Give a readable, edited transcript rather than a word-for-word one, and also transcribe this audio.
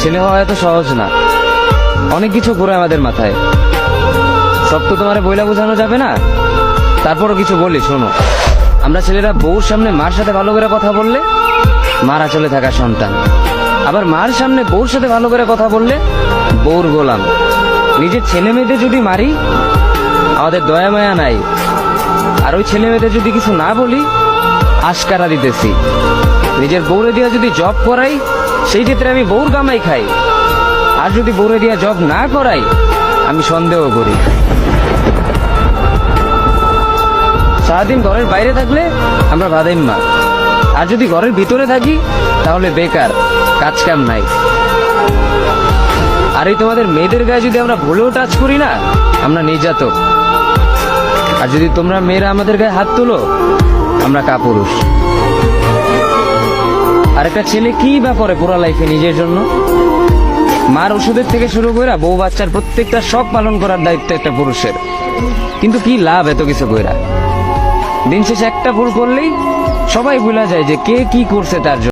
ছেলে হওয়া এত সহজ না, অনেক কিছু ঘুরে আমাদের মাথায়। সব তো তোমার বইলা বোঝানো যাবে না, তারপরও কিছু বলি শোনো। আমরা ছেলেরা বউর সামনে মার সাথে ভালো করে কথা বললে মারা চলে থাকা সন্তান, আবার মার সামনে বউর সাথে ভালো করে কথা বললে বউর গোলাম। নিজের ছেলে মেয়েদের যদি মারি আমাদের দয়া মায়া নাই, আর ওই ছেলে মেয়েদের যদি কিছু না বলি আশকারা দিতেছি। নিজের বউরে দিয়া যদি জব করাই সেই ক্ষেত্রে আমি বউর কামাই খাই, আর যদি বউরে দিয়া জব না করাই আমি সন্দেহ করি। সারাদিন ঘরের বাইরে থাকলে আমরা ভাদাইম্মা, আর যদি ঘরের ভিতরে থাকি তাহলে বেকার, কাজ কাম নাই। আর এই তোমাদের মেয়েদের গায়ে যদি আমরা ভুলেও টাচ করি না আমরা নির্যাতক, আর যদি তোমরা মেয়েরা আমাদের গায়ে হাত তোলো আমরা কাপুরুষ। আর একটা ছেলে কি বা করে পুরো লাইফে নিজের জন্য? মার ওষুধের থেকে শুরু করে বউ বাচ্চার প্রত্যেকটা শখ পালন করার দায়িত্ব একটা পুরুষের। কিন্তু কি লাভ এত কিছু কইরা? দিন শেষে একটা ভুল করলেই সবাই ভুলা যায় যে কে কি করছে তার জন্য।